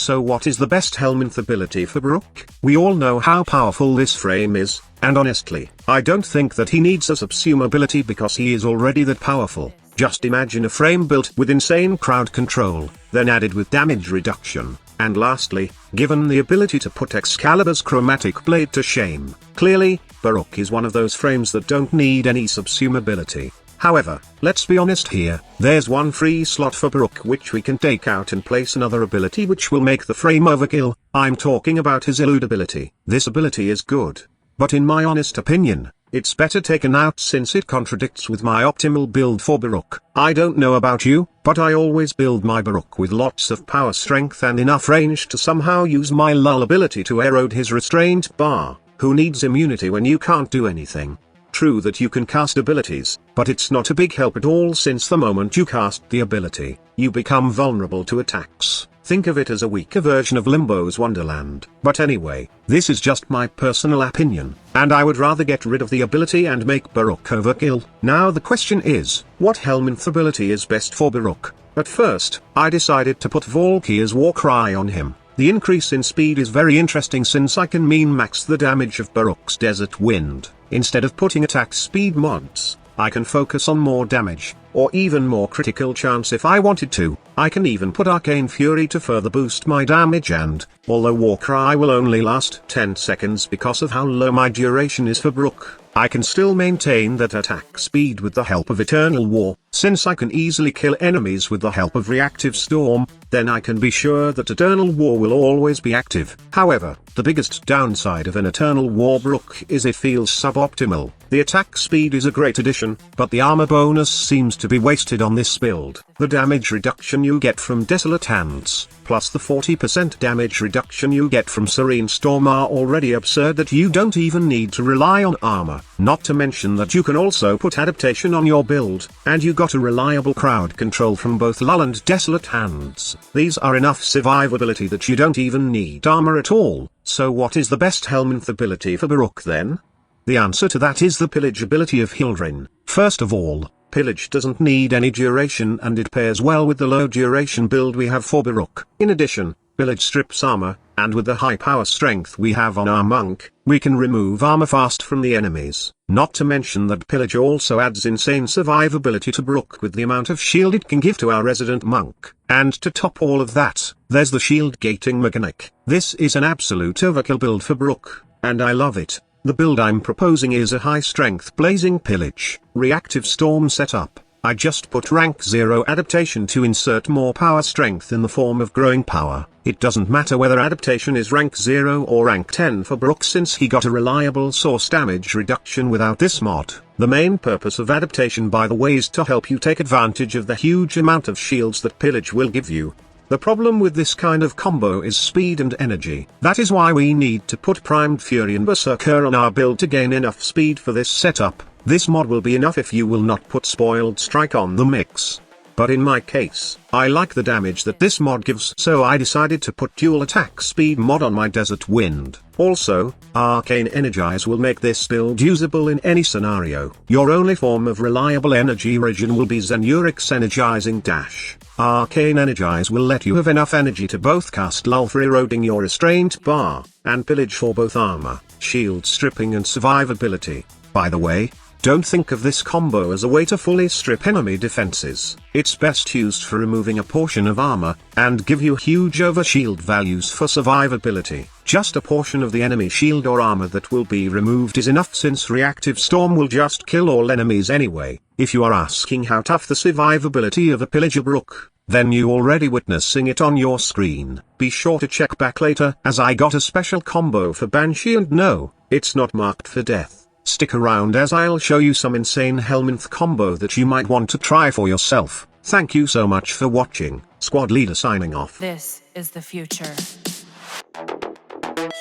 So what is the best Helminth ability for Baruuk? We all know how powerful this frame is, and honestly, I don't think that he needs a subsume ability because he is already that powerful. Just imagine a frame built with insane crowd control, then added with damage reduction, and lastly, given the ability to put Excalibur's chromatic blade to shame. Clearly, Baruuk is one of those frames that don't need any subsume ability. However, let's be honest here, there's one free slot for Baruuk which we can take out and place another ability which will make the frame overkill. I'm talking about his elude ability. This ability is good, but in my honest opinion, it's better taken out since it contradicts with my optimal build for Baruuk. I don't know about you, but I always build my Baruuk with lots of power strength and enough range to somehow use my lull ability to erode his restraint bar. Who needs immunity when you can't do anything? True that you can cast abilities, but it's not a big help at all since the moment you cast the ability, you become vulnerable to attacks. Think of it as a weaker version of Limbo's Wonderland. But anyway, this is just my personal opinion, and I would rather get rid of the ability and make Baruuk overkill. Now the question is, what Helminth ability is best for Baruuk? At first, I decided to put Valkyr's Warcry on him. The increase in speed is very interesting since I can min-max the damage of Baruuk's Desert Wind. Instead of putting attack speed mods, I can focus on more damage, or even more critical chance if I wanted to. I can even put Arcane Fury to further boost my damage and, although Warcry will only last 10 seconds because of how low my duration is for Baruuk, I can still maintain that attack speed with the help of Eternal War. Since I can easily kill enemies with the help of Reactive Storm, then I can be sure that Eternal War will always be active. However, the biggest downside of an Eternal War Baruuk is it feels suboptimal. The attack speed is a great addition, but the armor bonus seems to be wasted on this build. The damage reduction you get from Desolate Hands, plus the 40% damage reduction you get from Serene Storm are already absurd that you don't even need to rely on armor. Not to mention that you can also put adaptation on your build, and you got a reliable crowd control from both Lull and Desolate Hands. These are enough survivability that you don't even need armor at all. So what is the best Helminth ability for Baruuk then? The answer to that is the Pillage ability of Hildrin. First of all, Pillage doesn't need any duration and it pairs well with the low duration build we have for Baruuk. In addition, Pillage strips armor, and with the high power strength we have on our monk, we can remove armor fast from the enemies. Not to mention that Pillage also adds insane survivability to Baruuk with the amount of shield it can give to our resident monk. And to top all of that, there's the shield gating mechanic. This is an absolute overkill build for Baruuk, and I love it. The build I'm proposing is a high-strength Blazing Pillage, Reactive Storm setup. I just put rank 0 adaptation to insert more power strength in the form of growing power. It doesn't matter whether adaptation is rank 0 or rank 10 for Baruuk since he got a reliable source damage reduction without this mod. The main purpose of adaptation by the way is to help you take advantage of the huge amount of shields that Pillage will give you. The problem with this kind of combo is speed and energy. That is why we need to put Primed Fury and Berserker on our build to gain enough speed for this setup. This mod will be enough if you will not put Spoiled Strike on the mix. But in my case, I like the damage that this mod gives, so I decided to put Dual Attack Speed mod on my Desert Wind. Also, Arcane Energize will make this build usable in any scenario. Your only form of reliable energy regen will be Zenuric's Energizing Dash. Arcane Energize will let you have enough energy to both cast Lull for eroding your restraint bar, and Pillage for both armor, shield stripping and survivability. By the way, don't think of this combo as a way to fully strip enemy defenses. It's best used for removing a portion of armor, and give you huge overshield values for survivability. Just a portion of the enemy shield or armor that will be removed is enough since Reactive Storm will just kill all enemies anyway. If you are asking how tough the survivability of a Pillager Baruuk, then you already witnessing it on your screen. Be sure to check back later as I got a special combo for Banshee and no, it's not marked for death. Stick around as I'll show you some insane Helminth combo that you might want to try for yourself. Thank you so much for watching. Squad Leader signing off. This is the future.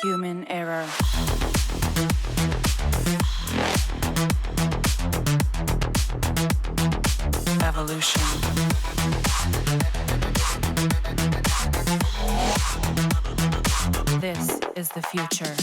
Human error. Evolution. This is the future.